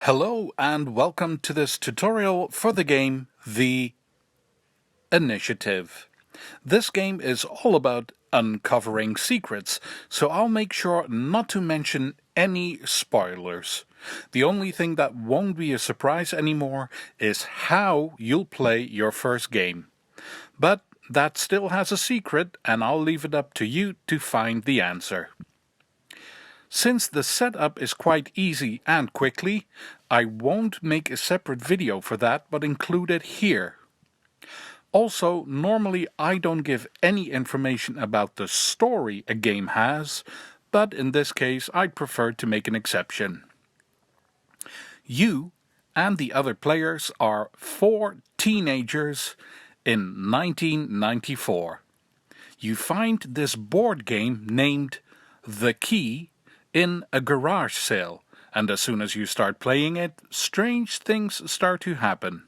Hello and welcome to this tutorial for the game The Initiative. This game is all about uncovering secrets, so I'll make sure not to mention any spoilers. The only thing that won't be a surprise anymore is how you'll play your first game. But that still has a secret, and I'll leave it up to you to find the answer. Since the setup is quite easy and quickly, I won't make a separate video for that but include it here. Also, normally I don't give any information about the story a game has, but in this case I'd prefer to make an exception. You and the other players are 4 teenagers in 1994. You find this board game named The Key in a garage sale, and as soon as you start playing it, strange things start to happen.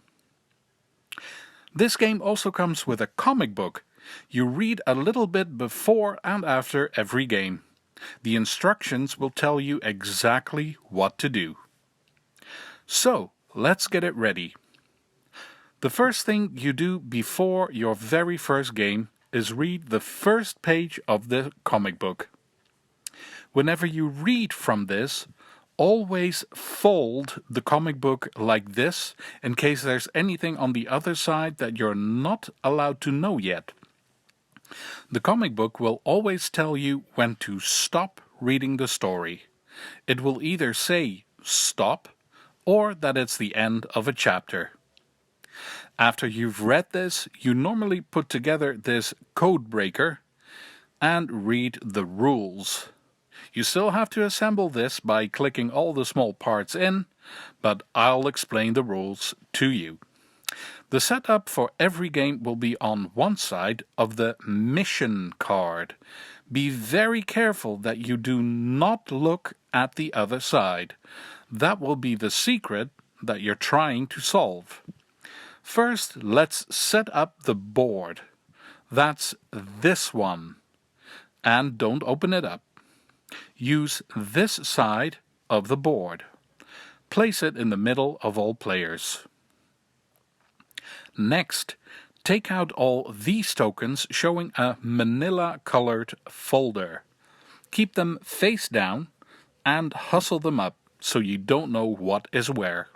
This game also comes with a comic book. You read a little bit before and after every game. The instructions will tell you exactly what to do. So, let's get it ready. The first thing you do before your very first game is read the first page of the comic book. Whenever you read from this, always fold the comic book like this in case there's anything on the other side that you're not allowed to know yet. The comic book will always tell you when to stop reading the story. It will either say stop or that it's the end of a chapter. After you've read this, you normally put together this code breaker and read the rules. You still have to assemble this by clicking all the small parts in, but I'll explain the rules to you. The setup for every game will be on one side of the mission card. Be very careful that you do not look at the other side. That will be the secret that you're trying to solve. First, let's set up the board. That's this one. And don't open it up. Use this side of the board. Place it in the middle of all players. Next, take out all these tokens showing a manila-colored folder. Keep them face down and hustle them up so you don't know what is where.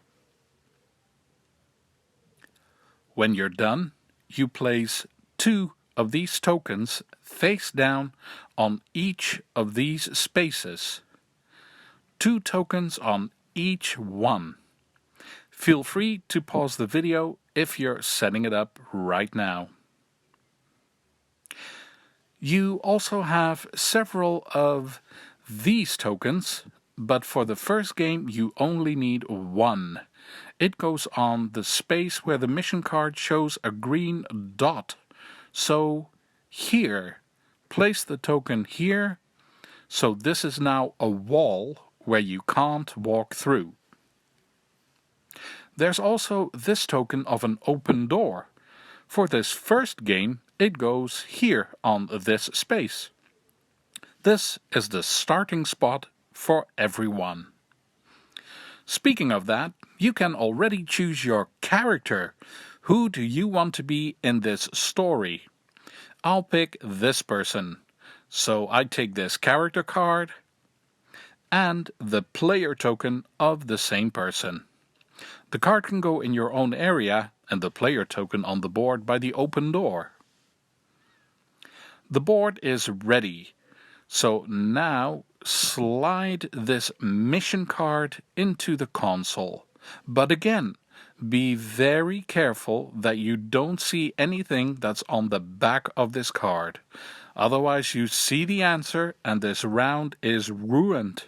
When you're done, you place 2 of these tokens face down on each of these spaces. 2 tokens on each one. Feel free to pause the video if you're setting it up right now. You also have several of these tokens, but for the first game you only need 1. It goes on the space where the mission card shows a green dot. So here, place the token here, so this is now a wall where you can't walk through. There's also this token of an open door. For this first game, it goes here on this space. This is the starting spot for everyone. Speaking of that, you can already choose your character. Who do you want to be in this story? I'll pick this person. So I take this character card and the player token of the same person. The card can go in your own area and the player token on the board by the open door. The board is ready. So now slide this mission card into the console. But again, be very careful that you don't see anything that's on the back of this card. Otherwise you see the answer and this round is ruined.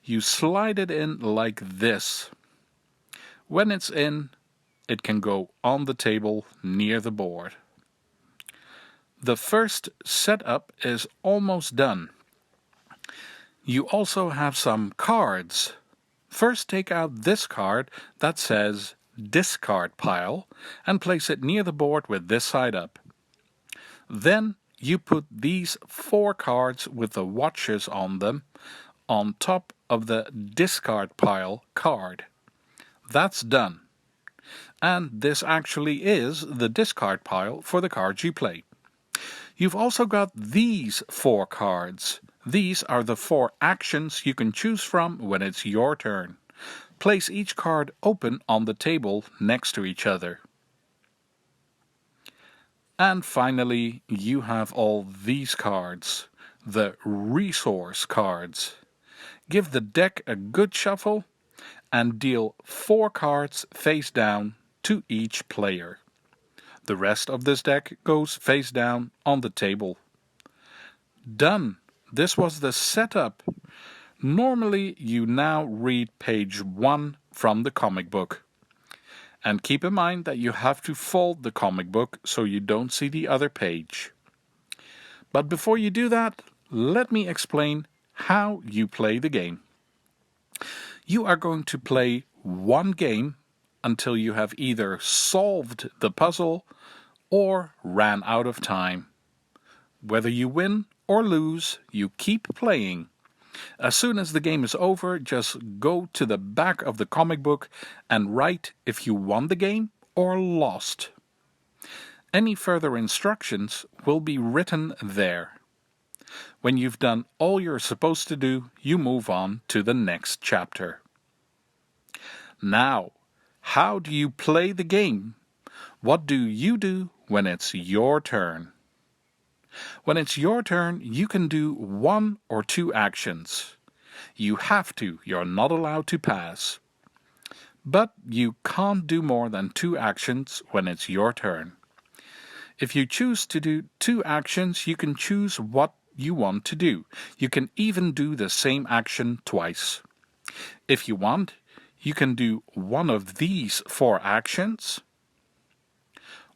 You slide it in like this. When it's in, it can go on the table near the board. The first setup is almost done. You also have some cards. First take out this card that says discard pile and place it near the board with this side up. Then you put these 4 cards with the watches on them on top of the discard pile card. That's done. And this actually is the discard pile for the cards you play. You've also got these 4 cards. These are the 4 actions you can choose from when it's your turn. Place each card open on the table next to each other. And finally, you have all these cards, the resource cards. Give the deck a good shuffle and deal 4 cards face down to each player. The rest of this deck goes face down on the table. Done! This was the setup. Normally, you now read page 1 from the comic book. And keep in mind that you have to fold the comic book so you don't see the other page. But before you do that, let me explain how you play the game. You are going to play one game until you have either solved the puzzle or ran out of time. Whether you win or lose, you keep playing. As soon as the game is over, just go to the back of the comic book and write if you won the game or lost. Any further instructions will be written there. When you've done all you're supposed to do, you move on to the next chapter. Now, how do you play the game? What do you do when it's your turn? When it's your turn, you can do 1 or 2 actions. You have to, you're not allowed to pass. But you can't do more than 2 actions when it's your turn. If you choose to do 2 actions, you can choose what you want to do. You can even do the same action twice. If you want, you can do one of these 4 actions,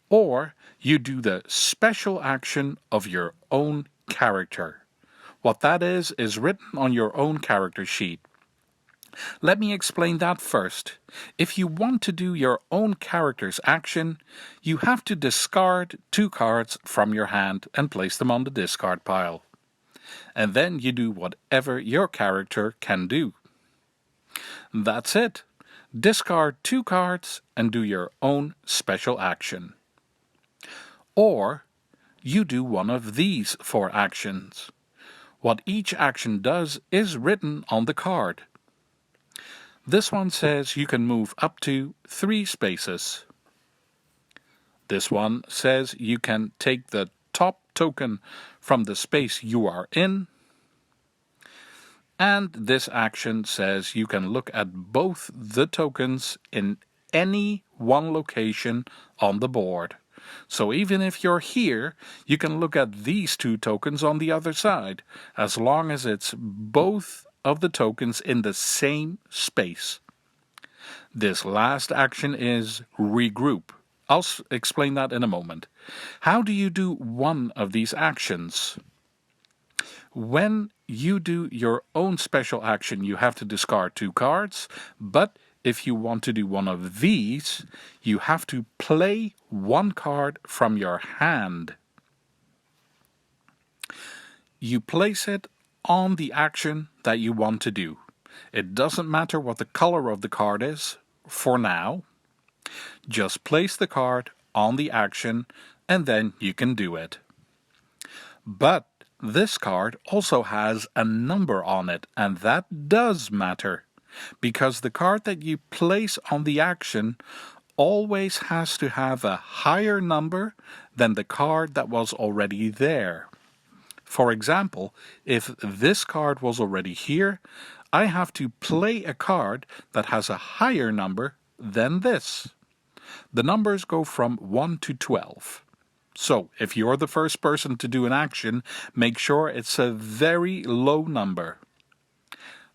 or you do the special action of your own character. What that is written on your own character sheet. Let me explain that first. If you want to do your own character's action, you have to discard 2 cards from your hand and place them on the discard pile. And then you do whatever your character can do. That's it. Discard 2 cards and do your own special action. Or you do one of these 4 actions. What each action does is written on the card. This one says you can move up to 3 spaces. This one says you can take the top token from the space you are in. And this action says you can look at both the tokens in any one location on the board. So even if you're here, you can look at these 2 tokens on the other side, as long as it's both of the tokens in the same space. This last action is regroup. I'll explain that in a moment. How do you do one of these actions? When you do your own special action, you have to discard 2 cards, but if you want to do one of these, you have to play 1 card from your hand. You place it on the action that you want to do. It doesn't matter what the color of the card is, for now. Just place the card on the action and then you can do it. But this card also has a number on it, and that does matter, because the card that you place on the action always has to have a higher number than the card that was already there. For example, if this card was already here, I have to play a card that has a higher number than this. The numbers go from 1 to 12. So, if you're the first person to do an action, make sure it's a very low number.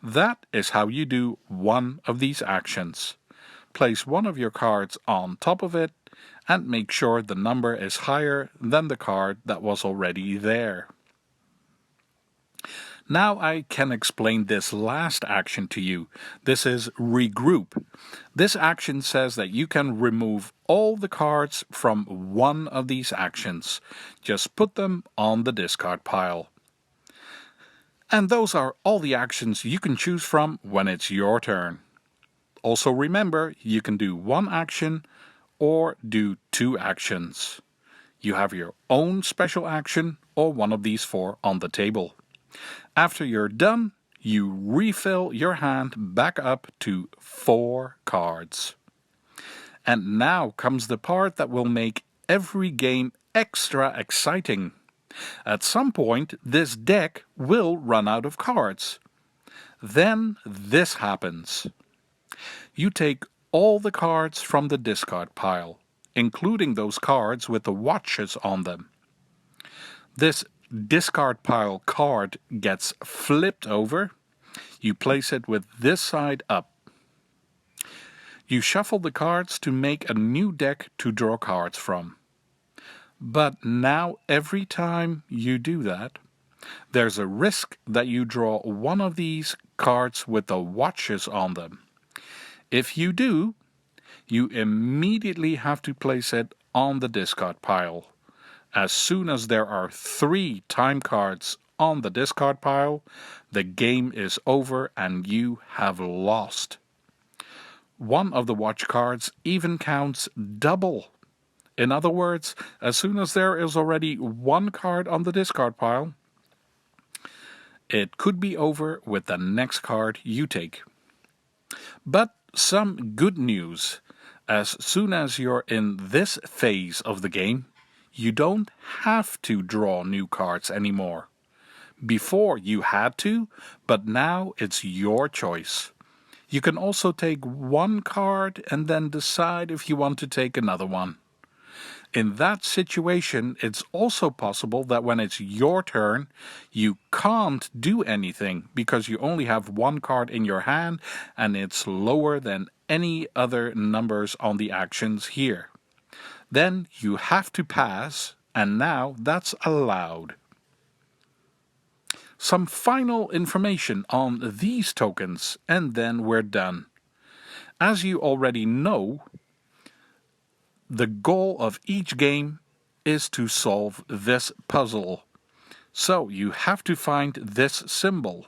That is how you do one of these actions. Place one of your cards on top of it and make sure the number is higher than the card that was already there. Now I can explain this last action to you. This is regroup. This action says that you can remove all the cards from one of these actions. Just put them on the discard pile. And those are all the actions you can choose from when it's your turn. Also remember, you can do one action or do two actions. You have your own special action or one of these four on the table. After you're done, you refill your hand back up to 4 cards. And now comes the part that will make every game extra exciting. At some point, this deck will run out of cards. Then this happens. You take all the cards from the discard pile, including those cards with the watches on them. This discard pile card gets flipped over. You place it with this side up. You shuffle the cards to make a new deck to draw cards from. But now every time you do that, there's a risk that you draw one of these cards with the watches on them. If you do, you immediately have to place it on the discard pile. As soon as there are 3 time cards on the discard pile, the game is over and you have lost. One of the watch cards even counts double. In other words, as soon as there is already 1 card on the discard pile, it could be over with the next card you take. But some good news. As soon as you're in this phase of the game, you don't have to draw new cards anymore. Before you had to, but now it's your choice. You can also take 1 card and then decide if you want to take another one. In that situation, it's also possible that when it's your turn, you can't do anything because you only have 1 card in your hand and it's lower than any other numbers on the actions here. Then you have to pass, and now that's allowed. Some final information on these tokens, and then we're done. As you already know, the goal of each game is to solve this puzzle. So you have to find this symbol.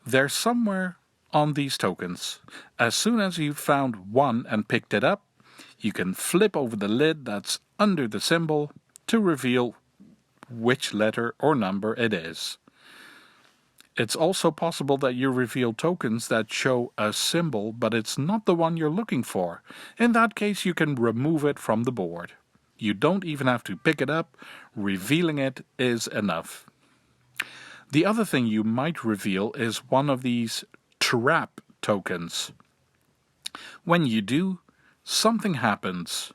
They're somewhere on these tokens. As soon as you've found one and picked it up, you can flip over the lid that's under the symbol to reveal which letter or number it is. It's also possible that you reveal tokens that show a symbol, but it's not the one you're looking for. In that case, you can remove it from the board. You don't even have to pick it up. Revealing it is enough. The other thing you might reveal is one of these trap tokens. When you do, something happens.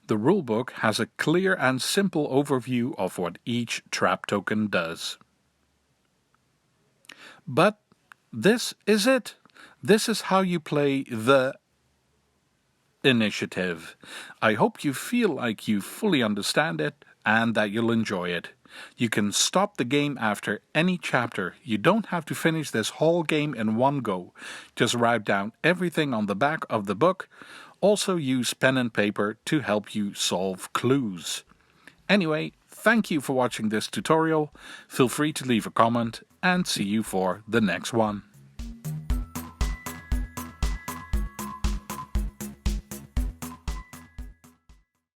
The rulebook has a clear and simple overview of what each trap token does. But this is it. This is how you play the initiative. I hope you feel like you fully understand it and that you'll enjoy it. You can stop the game after any chapter. You don't have to finish this whole game in one go. Just write down everything on the back of the book. Also use pen and paper to help you solve clues. Anyway, thank you for watching this tutorial. Feel free to leave a comment and see you for the next one.